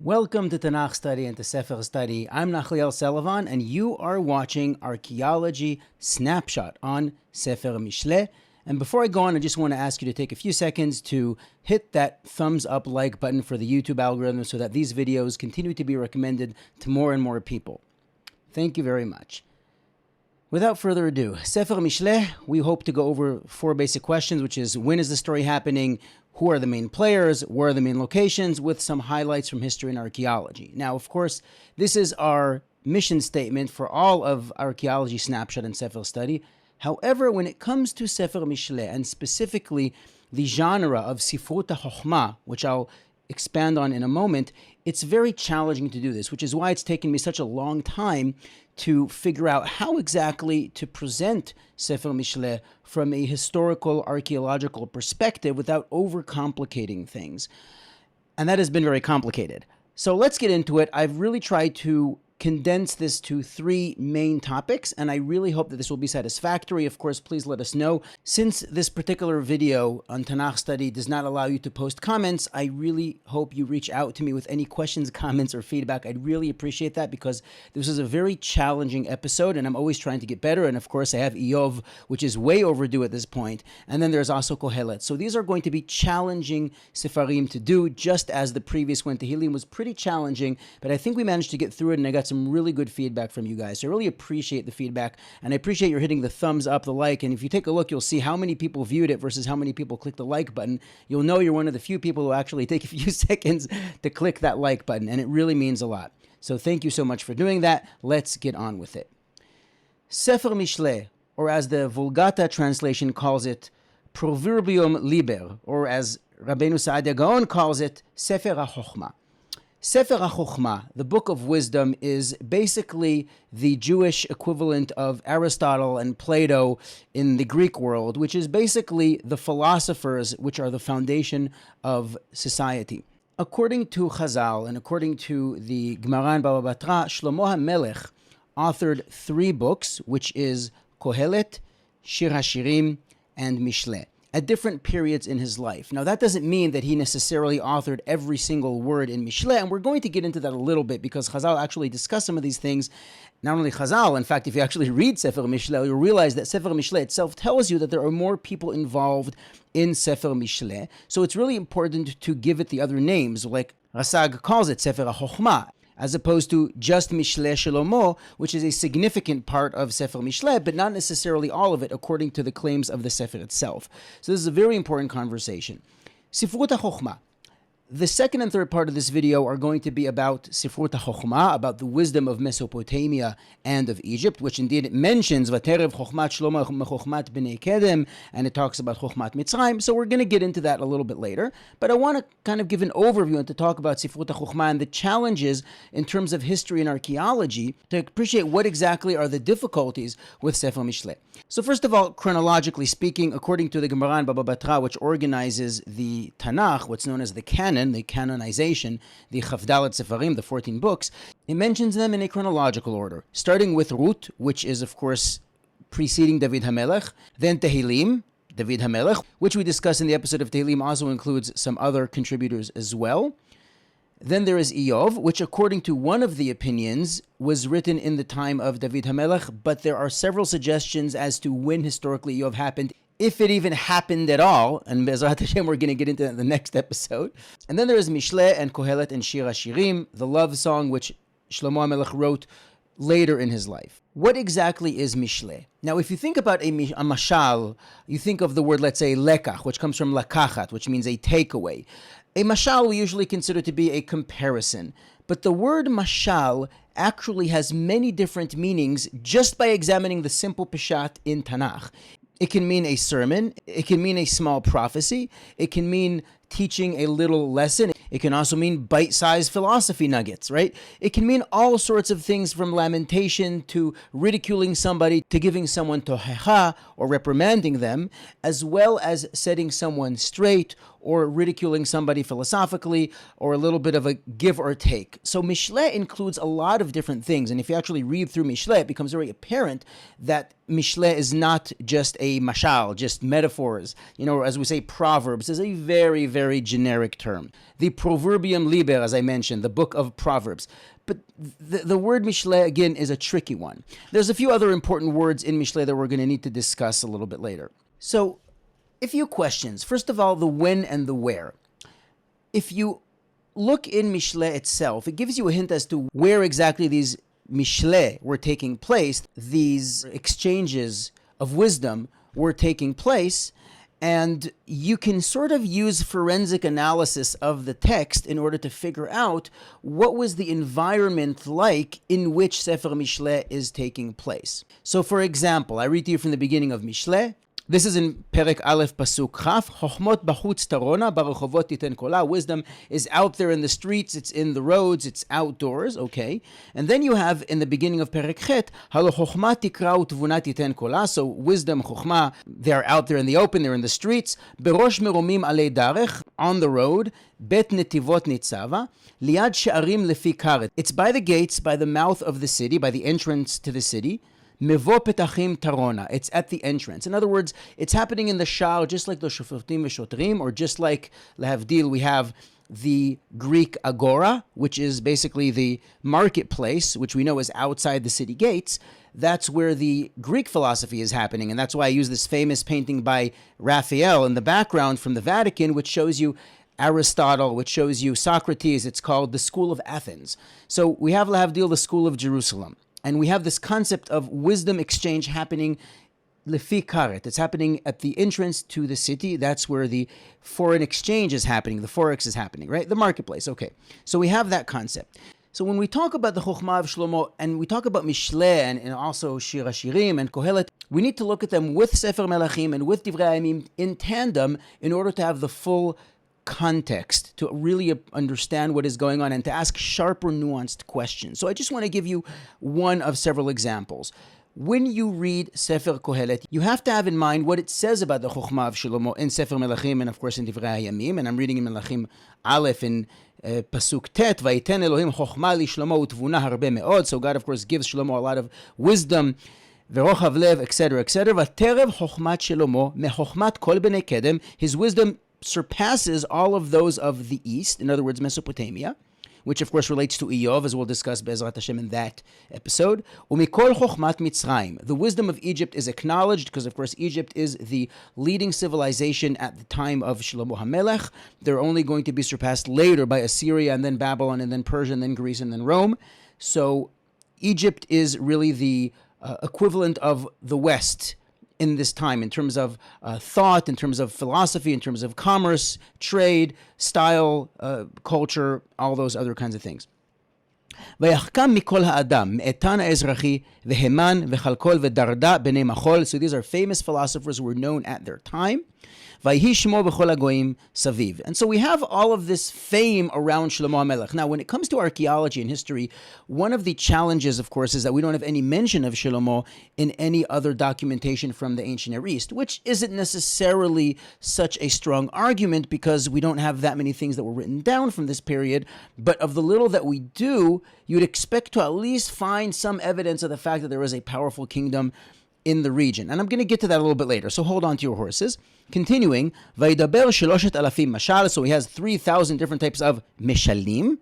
Welcome to Tanach Study and to Sefer Study. I'm Nachliel Selavan, and you are watching Archaeology Snapshot on Sefer Mishle. And before I go on, I just want to ask you to take a few seconds to hit that thumbs up like button for the YouTube algorithm so that these videos continue to be recommended to more and more people. Thank you very much. Without further ado, Sefer Mishle, we hope to go over four basic questions, which is when is the story happening, who are the main players, where are the main locations, with some highlights from history and archaeology. Now, of course, this is our mission statement for all of Archaeology Snapshot and Sefer Study. However, when it comes to Sefer Mishle, and specifically the genre of Sifrut haChokma, which I'll expand on in a moment, it's very challenging to do this, which is why it's taken me such a long time to figure out how exactly to present Sefer Mishle from a historical, archaeological perspective without overcomplicating things. And that has been very complicated. So let's get into it. I've really tried to condense this to three main topics, and I really hope that this will be satisfactory. Of course, please let us know. Since this particular video on Tanach Study does not allow you to post comments, I really hope you reach out to me with any questions, comments, or feedback. I'd really appreciate that because this is a very challenging episode, and I'm always trying to get better. And of course, I have Iyov, which is way overdue at this point. And then there's also Kohelet. So these are going to be challenging Sefarim to do, just as the previous one, Tehillim, was pretty challenging, but I think we managed to get through it, and I got some really good feedback from you guys. So I really appreciate the feedback, and I appreciate your hitting the thumbs up, the like, and if you take a look, you'll see how many people viewed it versus how many people clicked the like button. You'll know you're one of the few people who actually take a few seconds to click that like button, and it really means a lot. So thank you so much for doing that. Let's get on with it. Sefer Mishle, or as the Vulgata translation calls it, Proverbium Liber, or as Rabbeinu Saadia Gaon calls it, Sefer haChokma. Sefer haChokma, the Book of Wisdom, is basically the Jewish equivalent of Aristotle and Plato in the Greek world, which is basically the philosophers which are the foundation of society. According to Chazal and according to the Gemara and Baba Batra, Shlomo haMelekh authored three books, which is Kohelet, Shir haShirim, and Mishle, at different periods in his life. Now, that doesn't mean that he necessarily authored every single word in Mishle, and we're going to get into that a little bit because Chazal actually discuss some of these things. Not only Chazal, in fact, if you actually read Sefer Mishle, you'll realize that Sefer Mishle itself tells you that there are more people involved in Sefer Mishle. So it's really important to give it the other names, like Rasag calls it Sefer haChokma, as opposed to just Mishle Shelomo, which is a significant part of Sefer Mishle, but not necessarily all of it, according to the claims of the Sefer itself. So this is a very important conversation. Sifrut haChokma. The second and third part of this video are going to be about Sifrut haChokma, about the wisdom of Mesopotamia and of Egypt, which indeed it mentions Vaterev Chochmat Shlomo Mechochmat Bnei Kedem, and it talks about Chochmat Mitzrayim. So we're going to get into that a little bit later. But I want to kind of give an overview and to talk about Sifrut haChokma and the challenges in terms of history and archaeology to appreciate what exactly are the difficulties with Sefer Mishle. So first of all, chronologically speaking, according to the Gemara and Baba Batra, which organizes the Tanakh, what's known as the canon, the canonization, the Chavdalat Sefarim, the 14 books, it mentions them in a chronological order, starting with Ruth, which is, of course, preceding David haMelekh, then Tehillim, David haMelekh, which we discussed in the episode of Tehillim, also includes some other contributors as well. Then there is Iyov, which according to one of the opinions was written in the time of David haMelekh, but there are several suggestions as to when historically Iyov happened, if it even happened at all, and Be'ezrat Hashem we're going to get into that in the next episode. And then there is Mishle and Kohelet and Shir haShirim, the love song which Shlomo haMelekh wrote later in his life. What exactly is Mishle? Now, if you think about a mashal, you think of the word, let's say, lekach, which comes from lakachat, which means a takeaway. A mashal we usually consider to be a comparison, but the word mashal actually has many different meanings just by examining the simple peshat in Tanakh. It can mean a sermon, it can mean a small prophecy, it can mean teaching a little lesson, it can also mean bite-sized philosophy nuggets, right? It can mean all sorts of things from lamentation to ridiculing somebody to giving someone tohecha or reprimanding them, as well as setting someone straight or ridiculing somebody philosophically, or a little bit of a give or take. So Mishle includes a lot of different things, and if you actually read through Mishle, it becomes very apparent that Mishle is not just a mashal, just metaphors. As we say, Proverbs is a very, very generic term. The Proverbium Liber, as I mentioned, the book of Proverbs. But the word Mishle, again, is a tricky one. There's a few other important words in Mishle that we're going to need to discuss a little bit later. So, a few questions. First of all, the when and the where. If you look in Mishle itself, it gives you a hint as to where exactly these Mishle were taking place, these exchanges of wisdom were taking place, and you can sort of use forensic analysis of the text in order to figure out what was the environment like in which Sefer Mishle is taking place. So, for example, I read to you from the beginning of Mishle. This is in Perek Aleph Pasuk Chaf. Chochmot bachutz tarona, barochovot titen kola. Wisdom is out there in the streets, it's in the roads, it's outdoors, okay? And then you have in the beginning of Perek Chet, halo chochma tikra utvuna titen kola. So wisdom, chochma, they're out there in the open, they're in the streets. Berosh meromim alei darech, on the road. Bet netivot nitzava. Liad she'arim lefi karet. It's by the gates, by the mouth of the city, by the entrance to the city. Mevo petachim tarona. It's at the entrance. In other words, it's happening in the shar, just like the shofotim v'shotrim, or just like lehavdil, we have the Greek agora, which is basically the marketplace, which we know is outside the city gates. That's where the Greek philosophy is happening, and that's why I use this famous painting by Raphael in the background from the Vatican, which shows you Aristotle, which shows you Socrates. It's called the School of Athens. So we have lehavdil, the School of Jerusalem. And we have this concept of wisdom exchange happening lefi karet. It's happening at the entrance to the city. That's where the foreign exchange is happening. The forex is happening, right? The marketplace. Okay. So we have that concept. So when we talk about the Chokhmah of Shelomo, and we talk about Mishle and also Shir haShirim and Kohelet, we need to look at them with Sefer Melachim and with Divrei Hayamim in tandem in order to have the full context, to really understand what is going on and to ask sharper, nuanced questions. So I just want to give you one of several examples. When you read Sefer Kohelet, you have to have in mind what it says about the Chokhmah of Shelomo in Sefer Melachim and of course in Divrei Hayamim, and I'm reading in Melachim Aleph in Pasuk Tet, Vayiten Elohim Chokhmah li Shlomo utvuna harbe me'od. So God of course gives Shlomo a lot of wisdom, verochav lev, etc., etc. Vaterev Chokhmat Shelomo mechokhmat kol bnei kedem. His wisdom surpasses all of those of the East, in other words, Mesopotamia, which of course relates to Iyov, as we'll discuss Be'ezrat Hashem in that episode. Umikol chokhmat Mitzrayim. The wisdom of Egypt is acknowledged because, of course, Egypt is the leading civilization at the time of Shelomo haMelekh. They're only going to be surpassed later by Assyria and then Babylon and then Persia and then Greece and then Rome. So Egypt is really the equivalent of the West in this time, in terms of thought, in terms of philosophy, in terms of commerce, trade, style, culture, all those other kinds of things. ויחכם מכל האדם, מאתן האזרחי, והמן, וחלקול, ודרדה, בני מחול. So these are famous philosophers who were known at their time. ויהי שמו בכל הגויים סביב. And so we have all of this fame around Shlomo haMelekh. Now, when it comes to archaeology and history, one of the challenges, of course, is that we don't have any mention of Shelomo in any other documentation from the ancient Near East, which isn't necessarily such a strong argument because we don't have that many things that were written down from this period. But of the little that we do, you'd expect to at least find some evidence of the fact that there was a powerful kingdom in the region. And I'm going to get to that a little bit later, so hold on to your horses. Continuing, Vaydaber Sheloshet Alafim Mashal, so he has 3,000 different types of Mishalim.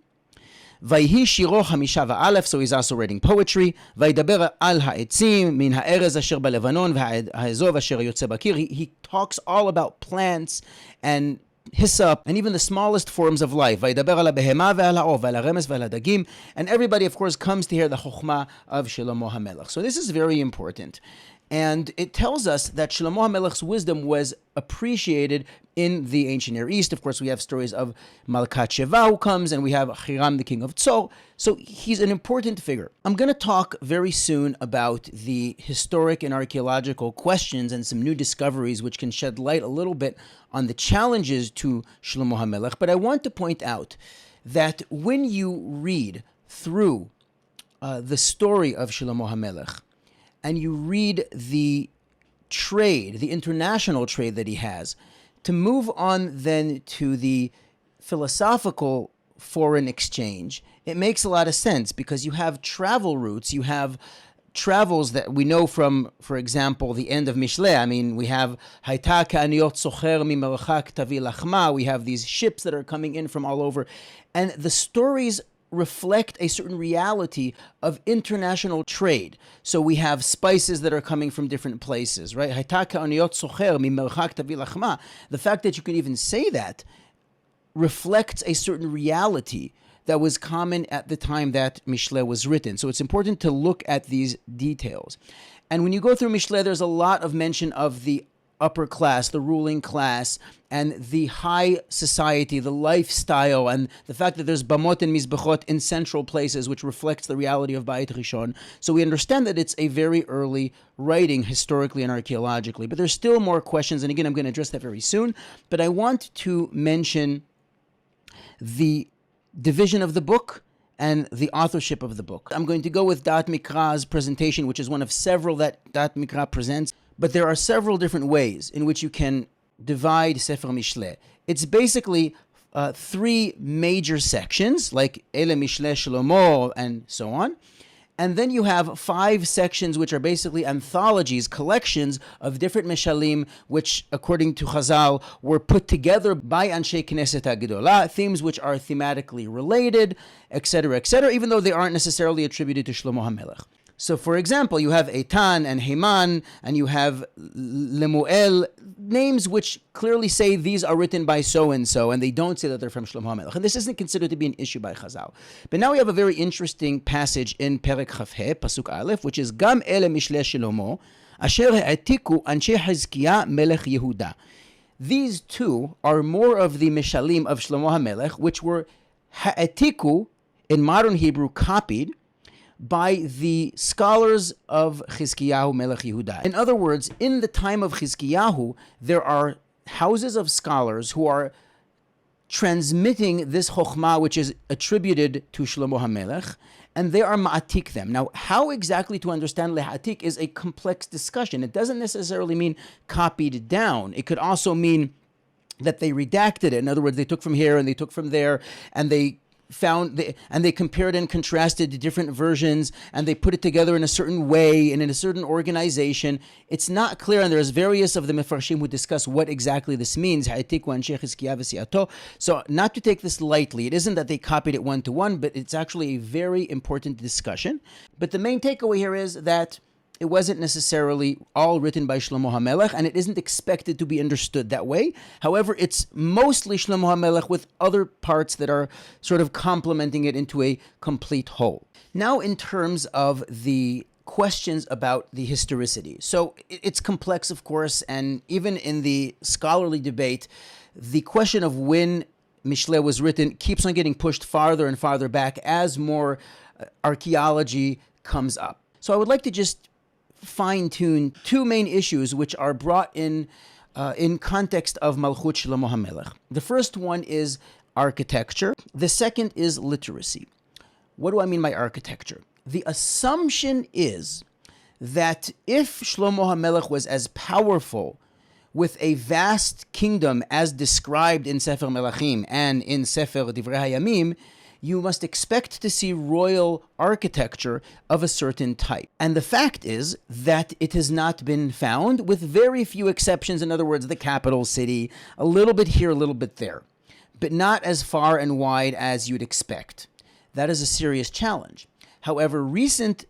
Vayhi Shiro Hamisha Va'alef, so he's also writing poetry. Vaydaber Al Ha'etzim, Min Ha'erez Asher Balevanon, V'Ha'ezov Asher Yotze Bakir. He talks all about plants and hyssop, and even the smallest forms of life. Vaydaber ala behema ve'al ha'ov ve'al ha'remes ve'al ha'dagim. And everybody, of course, comes to hear the chokhmah of Shelomo haMelekh. So this is very important. And it tells us that Shelomo haMelech's wisdom was appreciated in the ancient Near East. Of course, we have stories of Malkat Sheva who comes, and we have Hiram, the king of Tzor. So he's an important figure. I'm going to talk very soon about the historic and archaeological questions and some new discoveries which can shed light a little bit on the challenges to Shelomo haMelekh. But I want to point out that when you read through the story of Shelomo haMelekh, and you read the trade, the international trade that he has, To move on then to the philosophical foreign exchange, it makes a lot of sense because you have travel routes, you have travels that we know from, for example, the end of Mishle. I mean, we have Hayta ka'aniyot socher mimerchak tavi lachma. We have these ships that are coming in from all over. And the stories reflect a certain reality of international trade. So we have spices that are coming from different places, right? Hayta ka'aniyot socher mimerchak tavi lachma. The fact that you can even say that reflects a certain reality that was common at the time that Mishle was written. So it's important to look at these details. And when you go through Mishle, there's a lot of mention of the upper class, the ruling class, and the high society, the lifestyle, and the fact that there's bamot and mizbechot in central places, which reflects the reality of Beit Rishon. So we understand that it's a very early writing historically and archaeologically. But there's still more questions, and again, I'm going to address that very soon. But I want to mention the division of the book and the authorship of the book. I'm going to go with Dat Mikra's presentation, which is one of several that Dat Mikra presents, but there are several different ways in which you can divide Sefer Mishle. It's basically three major sections, like Ele Mishle Shelomo and so on. And then you have 5 sections which are basically anthologies, collections of different mishalim, which, according to Chazal, were put together by Anshe Knesset HaGedolah, themes which are thematically related, etc., even though they aren't necessarily attributed to Shlomo haMelekh. So, for example, you have Eitan and Heman, and you have Lemuel, names which clearly say these are written by so-and-so, and they don't say that they're from Shlomo HaMelekh. And this isn't considered to be an issue by Chazal. But now we have a very interesting passage in Perek Chafhe, Pasuk Aleph, which is Gam ele mishle Shelomo, asher ha'atiku anshe Hizkiah melech Yehuda. These two are more of the mishalim of Shlomo HaMelekh, which were ha'atiku, in modern Hebrew, copied by the scholars of Chizkiyahu Melech Yehuda. In other words, in the time of Chizkiyahu, there are houses of scholars who are transmitting this chokhmah, which is attributed to Shlomo HaMelekh, and they are ma'atik them. Now, how exactly to understand lehatik is a complex discussion. It doesn't necessarily mean copied down. It could also mean that they redacted it. In other words, they took from here and they took from there, and they compared and contrasted the different versions, and they put it together in a certain way and in a certain organization. It's not clear, and there's various of the Mefarshim who discuss what exactly this means. So not to take this lightly, it isn't that they copied it one-to-one, but it's actually a very important discussion. But the main takeaway here is that it wasn't necessarily all written by Shlomo HaMelekh, and it isn't expected to be understood that way. However, it's mostly Shlomo HaMelekh with other parts that are sort of complementing it into a complete whole. Now, in terms of the questions about the historicity. So it's complex, of course, and even in the scholarly debate, the question of when Mishle was written keeps on getting pushed farther and farther back as more archaeology comes up. So I would like to just fine-tune 2 main issues which are brought in context of Malchut Shlomo HaMelekh. The first one is architecture. The second is literacy. What do I mean by architecture? The assumption is that if Shlomo HaMelekh was as powerful with a vast kingdom as described in Sefer Melachim and in Sefer Divrei HaYamim, you must expect to see royal architecture of a certain type. And the fact is that it has not been found, with very few exceptions. In other words, the capital city, a little bit here, a little bit there, but not as far and wide as you'd expect. That is a serious challenge. However, recent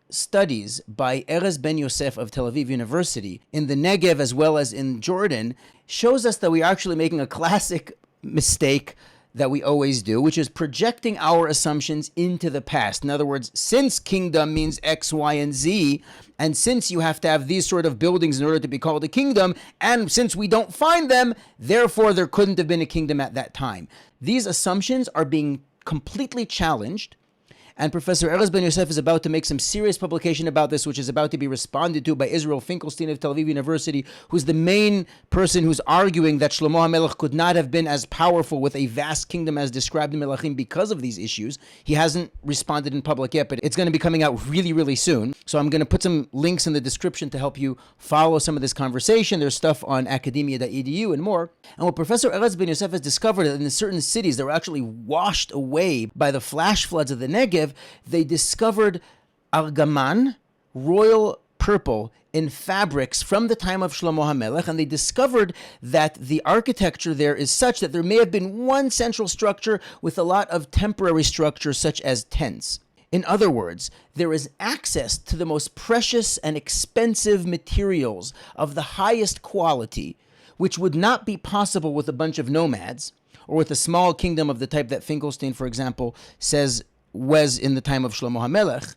studies by Erez Ben-Yosef of Tel Aviv University in the Negev as well as in Jordan shows us that we are actually making a classic mistake that we always do, which is projecting our assumptions into the past. In other words, since kingdom means X, Y, and Z, and since you have to have these sort of buildings in order to be called a kingdom, and since we don't find them, therefore there couldn't have been a kingdom at that time. These assumptions are being completely challenged, And Professor Erez Ben-Yosef is about to make some serious publication about this, which is about to be responded to by Israel Finkelstein of Tel Aviv University, who's the main person who's arguing that Shlomo haMelekh could not have been as powerful with a vast kingdom as described in Melachim because of these issues. He hasn't responded in public yet, but it's going to be coming out really, really soon. So I'm going to put some links in the description to help you follow some of this conversation. There's stuff on academia.edu and more. And what Professor Erez Ben-Yosef has discovered is that in certain cities that were actually washed away by the flash floods of the Negev, they discovered argaman, royal purple, in fabrics from the time of Shlomo haMelekh, and they discovered that the architecture there is such that there may have been one central structure with a lot of temporary structures such as tents. In other words, there is access to the most precious and expensive materials of the highest quality, which would not be possible with a bunch of nomads or with a small kingdom of the type that Finkelstein, for example, says was in the time of Shlomo haMelekh.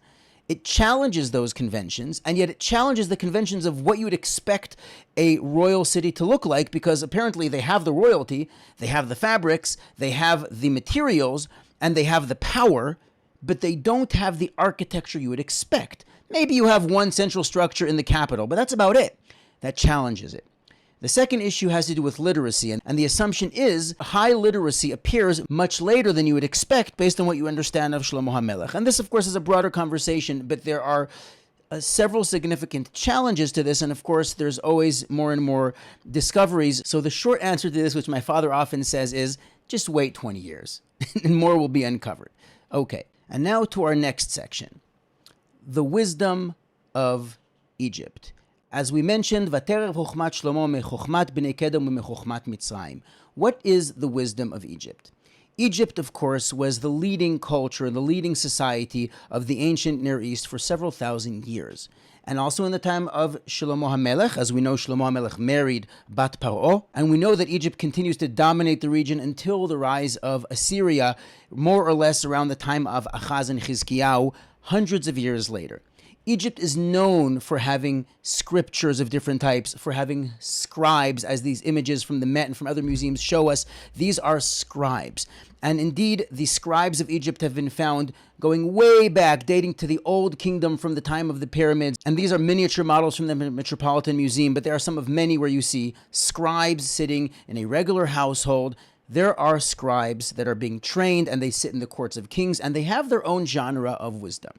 It challenges those conventions, and yet it challenges the conventions of what you would expect a royal city to look like, because apparently they have the royalty, they have the fabrics, they have the materials, and they have the power, but they don't have the architecture you would expect. Maybe you have one central structure in the capital, but that's about it. That challenges it. The second issue has to do with literacy, and the assumption is high literacy appears much later than you would expect based on what you understand of Shlomo haMelekh. And this, of course, is a broader conversation, but there are several significant challenges to this, and of course, there's always more and more discoveries. So the short answer to this, which my father often says, is just wait 20 years, and more will be uncovered. Okay, and now to our next section, the wisdom of Egypt. As we mentioned, Vaterev Chochmat Shlomo mechochmat bnei Kedem umechochmat Mitzrayim. What is the wisdom of Egypt? Egypt, of course, was the leading culture, the leading society of the ancient Near East for several thousand years. And also in the time of Shlomo haMelekh, as we know, Shlomo haMelekh married Bat Paro, and we know that Egypt continues to dominate the region until the rise of Assyria, more or less around the time of Achaz and Chizkiyahu, hundreds of years later. Egypt is known for having scriptures of different types, for having scribes, as these images from the Met and from other museums show us. These are scribes. And indeed, the scribes of Egypt have been found going way back, dating to the Old Kingdom from the time of the pyramids. And these are miniature models from the Metropolitan Museum, but there are some of many where you see scribes sitting in a regular household. There are scribes that are being trained, and they sit in the courts of kings, and they have their own genre of wisdom.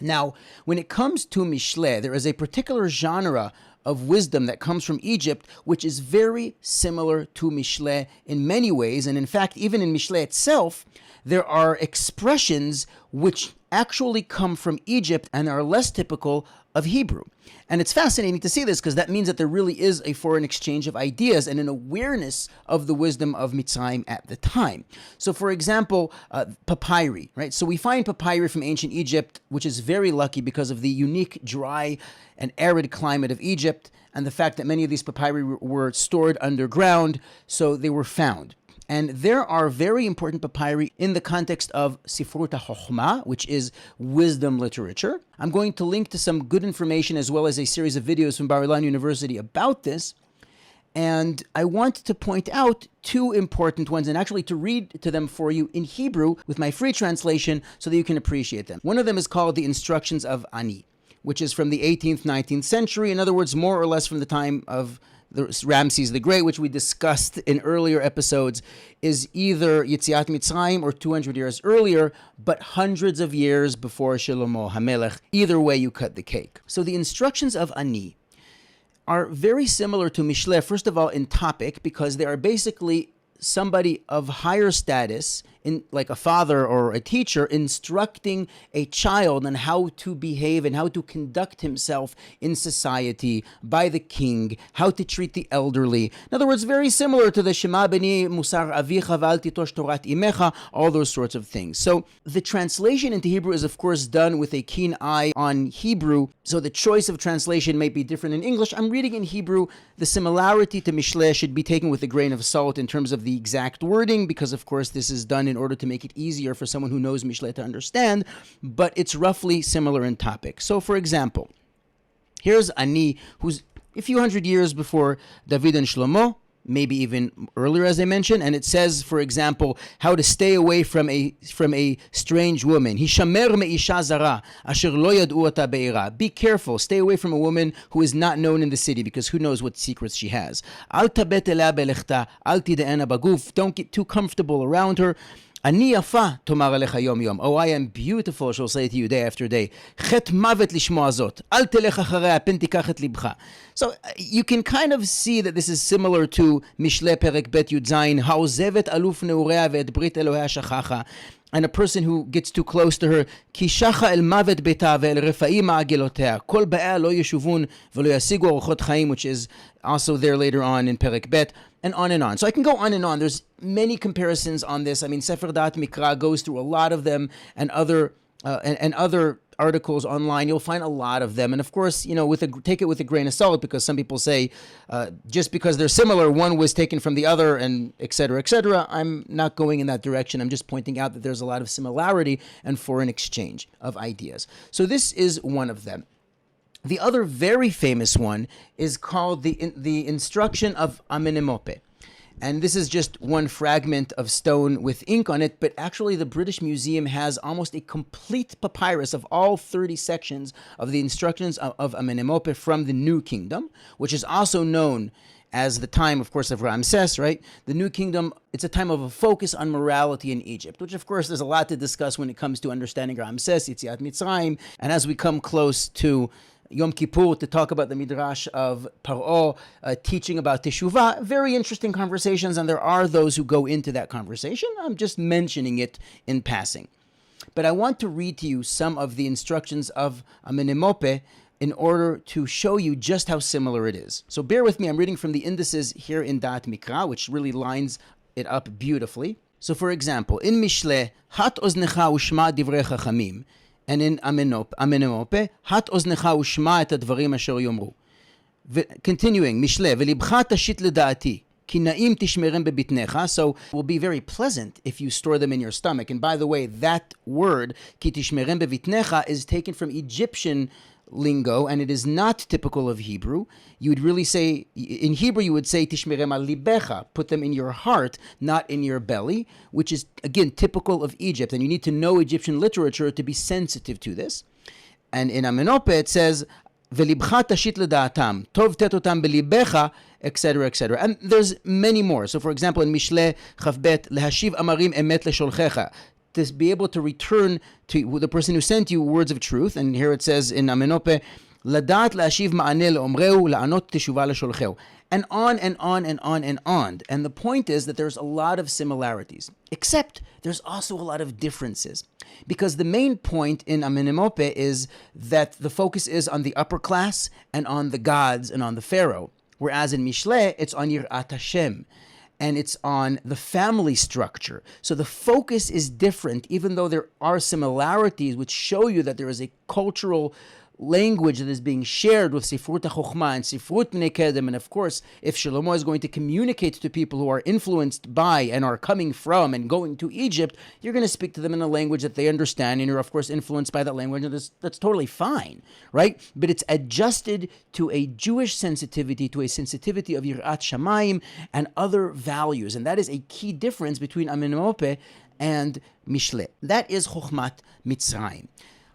Now, when it comes to Mishle, there is a particular genre of wisdom that comes from Egypt, which is very similar to Mishle in many ways. And in fact, even in Mishle itself, there are expressions which actually come from Egypt and are less typical of Hebrew. And it's fascinating to see this, because that means that there really is a foreign exchange of ideas and an awareness of the wisdom of Mitzrayim at the time. So for example, papyri, right? So we find papyri from ancient Egypt, which is very lucky because of the unique dry and arid climate of Egypt and the fact that many of these papyri were stored underground, so they were found. And there are very important papyri in the context of Sifrut HaChochma, which is wisdom literature. I'm going to link to some good information as well as a series of videos from Bar-Ilan University about this. And I want to point out two important ones and actually to read to them for you in Hebrew with my free translation so that you can appreciate them. One of them is called the Instructions of Ani, which is from the 18th, 19th century. In other words, more or less from the time of Ramses the Great, which we discussed in earlier episodes, is either Yetziat Mitzrayim or 200 years earlier, but hundreds of years before Shelomo haMelekh. Either way, you cut the cake. So the instructions of Ani are very similar to Mishle, first of all, in topic, because they are basically somebody of higher status, like a father or a teacher, instructing a child on how to behave and how to conduct himself in society by the king, how to treat the elderly. In other words, very similar to the Shema Beni Musar Avicha V'al Titosh Torat Imecha, all those sorts of things. So the translation into Hebrew is, of course, done with a keen eye on Hebrew, so the choice of translation may be different in English. I'm reading in Hebrew. The similarity to Mishle should be taken with a grain of salt in terms of the exact wording, because, of course, this is done in order to make it easier for someone who knows Mishle to understand, but it's roughly similar in topic. So, for example, here's Ani, who's a few hundred years before David and Shlomo, maybe even earlier, as I mentioned, and it says, for example, how to stay away from a strange woman. Hishamer me'isha zara asher lo yad'u ota be'ira. Be careful, stay away from a woman who is not known in the city, because who knows what secrets she has. Al tabet elea belechta, al tide'ena baguf. Don't get too comfortable around her. Ani yafa tomar alecha yom yom. Oh, I am beautiful, she'll say to you day after day. Chet mavet lishmoa zot. Al telech acharei pen tikach et libcha. So you can kind of see that this is similar to Mishle Perek Bet Yud Zayin. Ha'ozevet aluf neurea ve'et brit Elohea shachacha. And a person who gets too close to her, כי שחה אל מוות ביתה ואל רפאים מעגלותיה, כל באיה לא ישובון ולא ישיגו אורחות חיים, which is also there later on in Perek Bet, and on and on. So I can go on and on. There's many comparisons on this. I mean, Sefer Dat Mikra goes through a lot of them, and other articles online. You'll find a lot of them, and of course, take it with a grain of salt, because some people say just because they're similar, one was taken from the other, and etc., etc. I'm not going in that direction. I'm just pointing out that there's a lot of similarity and foreign exchange of ideas. So this is one of them. The other very famous one is called the Instruction of Amenemope. And this is just one fragment of stone with ink on it, but actually the British Museum has almost a complete papyrus of all 30 sections of the instructions of Amenemope from the New Kingdom, which is also known as the time, of course, of Ramses, right? The New Kingdom, it's a time of a focus on morality in Egypt, which, of course, there's a lot to discuss when it comes to understanding Ramses, Yetziat Mitzrayim, and as we come close to Yom Kippur to talk about the Midrash of Paro, teaching about Teshuvah. Very interesting conversations, and there are those who go into that conversation. I'm just mentioning it in passing. But I want to read to you some of the instructions of Amenemope in order to show you just how similar it is. So bear with me, I'm reading from the indices here in Dat Mikra, which really lines it up beautifully. So for example, in Mishle, Hat oznecha ushma divrei chachamim, and in Amenemope, hat oznecha ushma et advarim asher yomru. Continuing, Mishle, velibcha tashit ledaati, ki na'im tishmerem bebitnecha. So it will be very pleasant if you store them in your stomach. And by the way, that word, ki tishmerem bebitnecha, is taken from Egyptian lingo, and it is not typical of Hebrew. You would really say, in Hebrew, you would say tishmerem al libecha, put them in your heart, not in your belly, which is, again, typical of Egypt. And you need to know Egyptian literature to be sensitive to this. And in Amenemope, it says, velibcha tashit ledaatam, tov tetotam belibecha, etc., etc. And there's many more. So, for example, in Mishle Chavbet, lehashiv amarim emet lesholchecha, to be able to return to the person who sent you words of truth. And here it says in Amenemope, ladat la'ashiv ma'aneh le'omreu la'anot teshuvah lesholcheu. And on and on and on and on. And the point is that there's a lot of similarities, except there's also a lot of differences. Because the main point in Amenemope is that the focus is on the upper class and on the gods and on the pharaoh. Whereas in Mishle, it's on Yirat Hashem, and it's on the family structure. So the focus is different, even though there are similarities which show you that there is a cultural language that is being shared with Sifrut HaChochma and Sifrut Bnei Kedem. And of course, if Shelomo is going to communicate to people who are influenced by and are coming from and going to Egypt, you're going to speak to them in a language that they understand, and you're of course influenced by that language, and that's totally fine, right? But it's adjusted to a Jewish sensitivity, to a sensitivity of Yirat Shamayim and other values. And that is a key difference between Amenemope and Mishle. That is Chochmat Mitzrayim.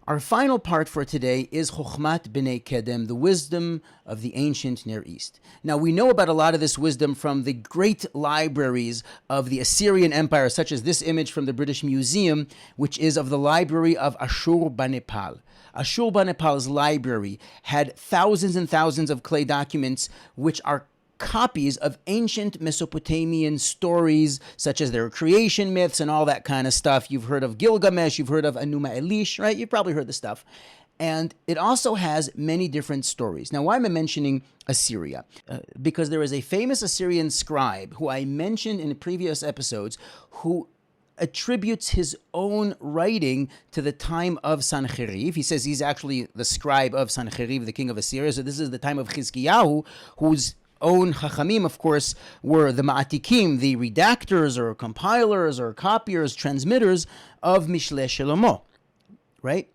Our final part for today is Chochmat Bnei Kedem, the wisdom of the ancient Near East. Now, we know about a lot of this wisdom from the great libraries of the Assyrian Empire, such as this image from the British Museum, which is of the library of Ashurbanipal. Ashurbanipal's library had thousands and thousands of clay documents, which are copies of ancient Mesopotamian stories, such as their creation myths and all that kind of stuff. You've heard of Gilgamesh, you've heard of Enuma Elish, right? You've probably heard the stuff. And it also has many different stories. Now, why am I mentioning Assyria? Because there is a famous Assyrian scribe who I mentioned in previous episodes who attributes his own writing to the time of Sancheriv. He says he's actually the scribe of Sancheriv, the king of Assyria. So this is the time of Chizkiyahu, whose own Chachamim, of course, were the Ma'atikim, the redactors or compilers or copiers, transmitters of Mishle Shelomo, right?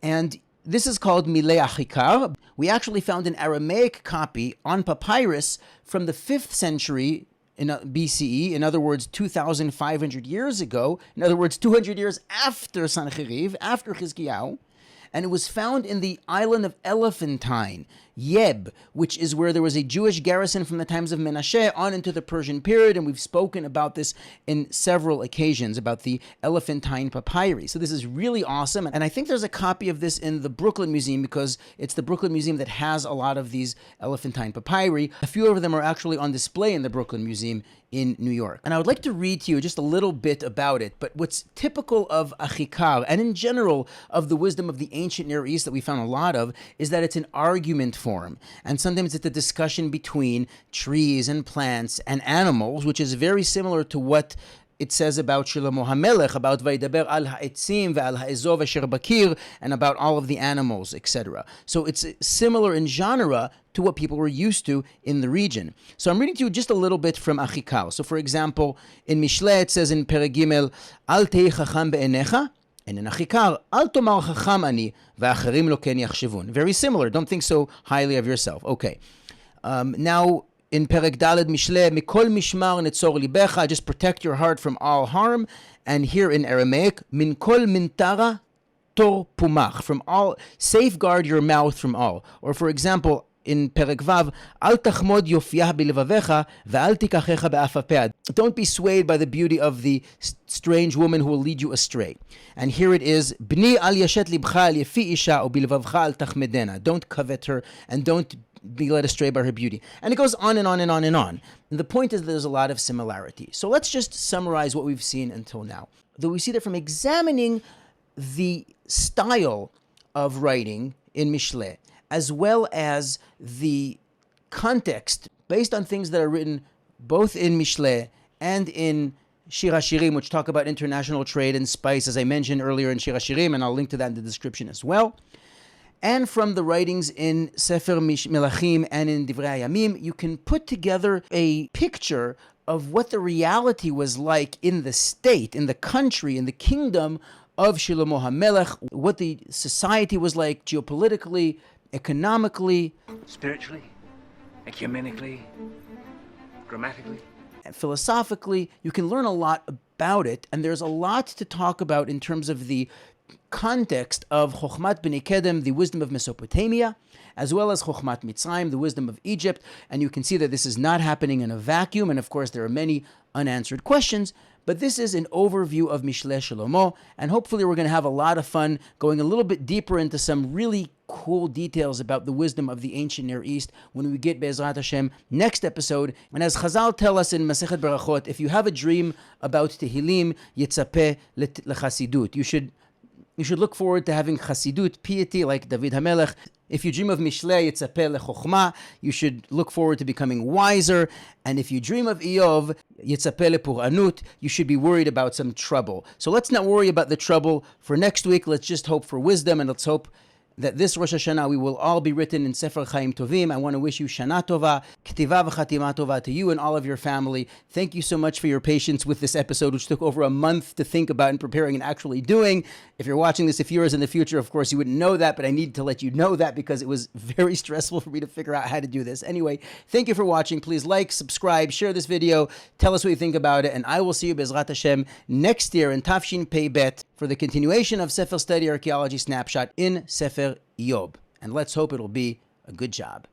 And this is called Milayachikar. we actually found an Aramaic copy on papyrus from the 5th century in BCE, in other words, 2,500 years ago, in other words, 200 years after Sancheriv, after Chizkiyahu, and it was found in the island of Elephantine, Yeb, which is where there was a Jewish garrison from the times of Menashe on into the Persian period, and we've spoken about this in several occasions, about the Elephantine Papyri. So this is really awesome, and I think there's a copy of this in the Brooklyn Museum, because it's the Brooklyn Museum that has a lot of these Elephantine Papyri. A few of them are actually on display in the Brooklyn Museum in New York. And I would like to read to you just a little bit about it, but what's typical of Achikar, and in general of the wisdom of the ancient Near East that we found a lot of, is that it's an argument form. And sometimes it's a discussion between trees and plants and animals, which is very similar to what it says about Shelomo haMelekh, about Vaydaber al ha'etzim ve'al ha'ezov asher bakir, and about all of the animals, etc. So it's similar in genre to what people were used to in the region. So I'm reading to you just a little bit from Achikar. So for example, in Mishle it says in Perek Gimel, Al tei chacham be'enecha, and in Achikar, Al tomar chacham ani, ve'acharim lo ken yachshevun. Very similar, don't think so highly of yourself. Okay. Now, in Perek Daled Mishle, Mikol Mishmar Netzor Libecha, just protect your heart from all harm. And here in Aramaic, Min Kol Mintara Tor Pumach, from all, safeguard your mouth from all. Or for example, in Perek Vav, Al Tachmod Yofiyah Bilevavecha, Ve'al Tikachecha Be'afapeh. Don't be swayed by the beauty of the strange woman who will lead you astray. And here it is, Bni Al Yashet Libcha Al Yefi Isha, O Bilvavcha Al Tachmedena. Don't covet her, and don't be led astray by her beauty. And it goes on and on and on and on. And the point is that there's a lot of similarity. So let's just summarize what we've seen until now. Though we see that from examining the style of writing in Mishle, as well as the context based on things that are written both in Mishle and in Shir haShirim, which talk about international trade and spice, as I mentioned earlier in Shir haShirim, and I'll link to that in the description as well. And from the writings in Sefer Melachim and in Divrei Hayamim, you can put together a picture of what the reality was like in the state, in the country, in the kingdom of Shelomo haMelekh, what the society was like geopolitically, economically, spiritually, ecumenically, grammatically, and philosophically. You can learn a lot about it, and there's a lot to talk about in terms of the context of Chokhmat Bnei Kedem, the wisdom of Mesopotamia, as well as Chokhmat Mitzrayim, the wisdom of Egypt. And you can see that this is not happening in a vacuum, and of course there are many unanswered questions, but this is an overview of Mishle Shelomo, and hopefully we're going to have a lot of fun going a little bit deeper into some really cool details about the wisdom of the ancient Near East when we get Be'ezrat Hashem next episode. And as Chazal tell us in Masechet Berachot, if you have a dream about Tehillim, Yitzapeh lechasidut. You should look forward to having chasidut, piety, like David haMelekh. If you dream of Mishle, Yitzapeh lechokhma, you should look forward to becoming wiser. And if you dream of Iyov, Yitzapeh lepuranut, you should be worried about some trouble. So let's not worry about the trouble for next week. Let's just hope for wisdom, and let's hope that this Rosh Hashanah we will all be written in Sefer Chaim Tovim. I want to wish you Shana Tova, K'tiva v'Chatima Tova to you and all of your family. Thank you so much for your patience with this episode, which took over a month to think about and preparing and actually doing. If you're watching this a few years in the future, of course, you wouldn't know that, but I needed to let you know that because it was very stressful for me to figure out how to do this. Anyway, thank you for watching. Please like, subscribe, share this video, tell us what you think about it, and I will see you Be'ezrat Hashem next year in Tafshin Pei Bet for the continuation of Sefer Study Archaeology Snapshot in Sefer Yob. And let's hope it'll be a good job.